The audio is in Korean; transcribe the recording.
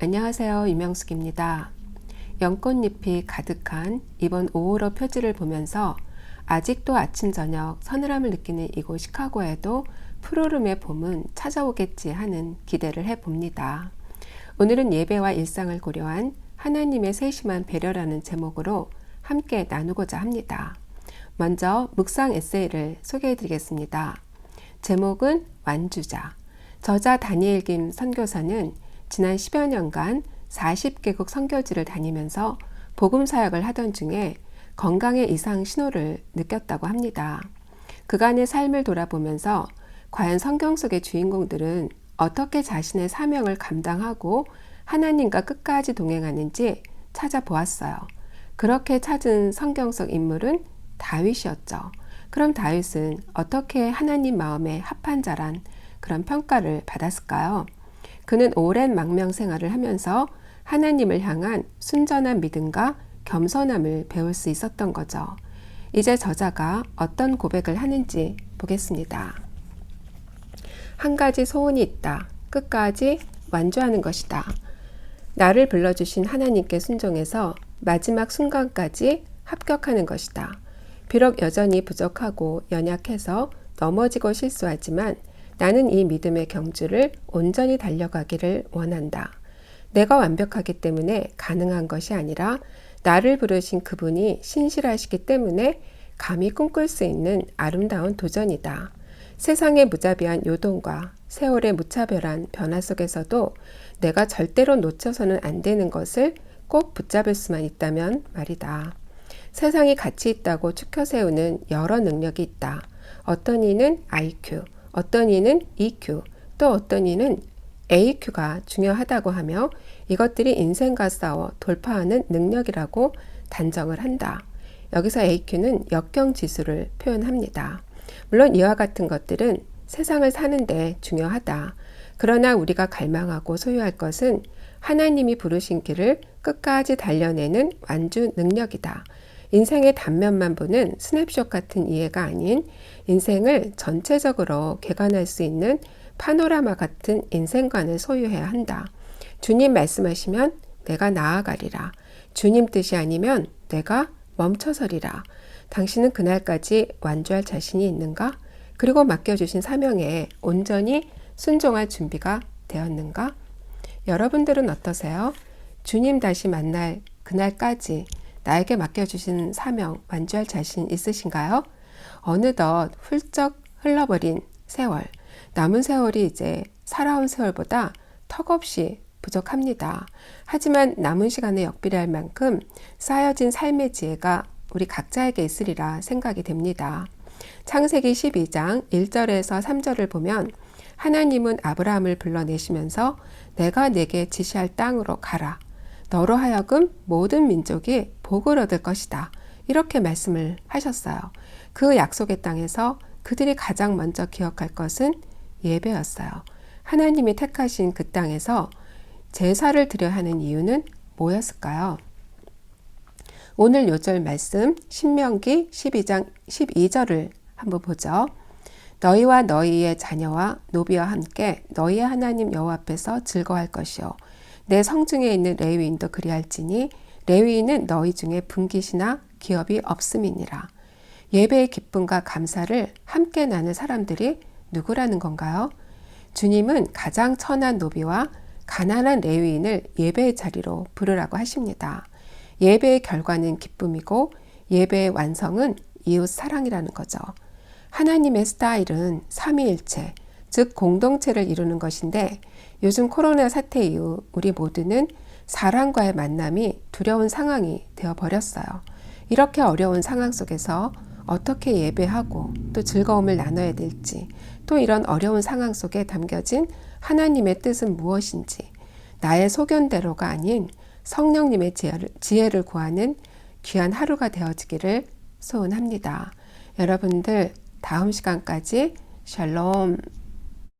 안녕하세요. 유명숙입니다. 연꽃잎이 가득한 이번 5월호 표지를 보면서 아직도 아침 저녁 서늘함을 느끼는 이곳 시카고에도 푸르름의 봄은 찾아오겠지 하는 기대를 해봅니다. 오늘은 예배와 일상을 고려한 하나님의 세심한 배려라는 제목으로 함께 나누고자 합니다. 먼저 묵상 에세이를 소개해드리겠습니다. 제목은 완주자. 저자 다니엘 김 선교사는 지난 10여 년간 40개국 선교지를 다니면서 복음 사역을 하던 중에 건강의 이상 신호를 느꼈다고 합니다. 그간의 삶을 돌아보면서 과연 성경 속의 주인공들은 어떻게 자신의 사명을 감당하고 하나님과 끝까지 동행하는지 찾아보았어요. 그렇게 찾은 성경 속 인물은 다윗이었죠. 그럼 다윗은 어떻게 하나님 마음에 합한 자란 그런 평가를 받았을까요? 그는 오랜 망명 생활을 하면서 하나님을 향한 순전한 믿음과 겸손함을 배울 수 있었던 거죠. 이제 저자가 어떤 고백을 하는지 보겠습니다. 한 가지 소원이 있다. 끝까지 완주하는 것이다. 나를 불러주신 하나님께 순종해서 마지막 순간까지 합격하는 것이다. 비록 여전히 부족하고 연약해서 넘어지고 실수하지만 나는 이 믿음의 경주를 온전히 달려가기를 원한다. 내가 완벽하기 때문에 가능한 것이 아니라 나를 부르신 그분이 신실하시기 때문에 감히 꿈꿀 수 있는 아름다운 도전이다. 세상의 무자비한 요동과 세월의 무차별한 변화 속에서도 내가 절대로 놓쳐서는 안 되는 것을 꼭 붙잡을 수만 있다면 말이다. 세상이 가치 있다고 추켜 세우는 여러 능력이 있다. 어떤 이는 IQ, 어떤 이는 EQ, 또 어떤 이는 AQ가 중요하다고 하며 이것들이 인생과 싸워 돌파하는 능력이라고 단정을 한다. 여기서 AQ는 역경지수를 표현합니다. 물론 이와 같은 것들은 세상을 사는데 중요하다. 그러나 우리가 갈망하고 소유할 것은 하나님이 부르신 길을 끝까지 달려내는 완주 능력이다. 인생의 단면만 보는 스냅샷 같은 이해가 아닌 인생을 전체적으로 개관할 수 있는 파노라마 같은 인생관을 소유해야 한다. 주님 말씀하시면 내가 나아가리라. 주님 뜻이 아니면 내가 멈춰서리라. 당신은 그날까지 완주할 자신이 있는가? 그리고 맡겨주신 사명에 온전히 순종할 준비가 되었는가? 여러분들은 어떠세요? 주님 다시 만날 그날까지 나에게 맡겨주신 사명 완주할 자신 있으신가요? 어느덧 훌쩍 흘러버린 세월, 남은 세월이 이제 살아온 세월보다 턱없이 부족합니다. 하지만 남은 시간에 역비례할 만큼 쌓여진 삶의 지혜가 우리 각자에게 있으리라 생각이 됩니다. 창세기 12장 1절에서 3절을 보면 하나님은 아브라함을 불러내시면서 내가 내게 지시할 땅으로 가라. 너로 하여금 모든 민족이 복을 얻을 것이다. 이렇게 말씀을 하셨어요. 그 약속의 땅에서 그들이 가장 먼저 기억할 것은 예배였어요. 하나님이 택하신 그 땅에서 제사를 드려야 하는 이유는 뭐였을까요? 오늘 요절 말씀 신명기 12장 12절을 한번 보죠. 너희와 너희의 자녀와 노비와 함께 너희의 하나님 여호와 앞에서 즐거워할 것이요 내 성중에 있는 레위인도 그리할지니 레위인은 너희 중에 분깃이나 기업이 없음이니라. 예배의 기쁨과 감사를 함께 나눌 사람들이 누구라는 건가요? 주님은 가장 천한 노비와 가난한 레위인을 예배의 자리로 부르라고 하십니다. 예배의 결과는 기쁨이고 예배의 완성은 이웃 사랑이라는 거죠. 하나님의 스타일은 삼위일체, 즉 공동체를 이루는 것인데 요즘 코로나 사태 이후 우리 모두는 사람과의 만남이 두려운 상황이 되어버렸어요. 이렇게 어려운 상황 속에서 어떻게 예배하고 또 즐거움을 나눠야 될지, 또 이런 어려운 상황 속에 담겨진 하나님의 뜻은 무엇인지, 나의 소견대로가 아닌 성령님의 지혜를 구하는 귀한 하루가 되어지기를 소원합니다. 여러분들 다음 시간까지 샬롬.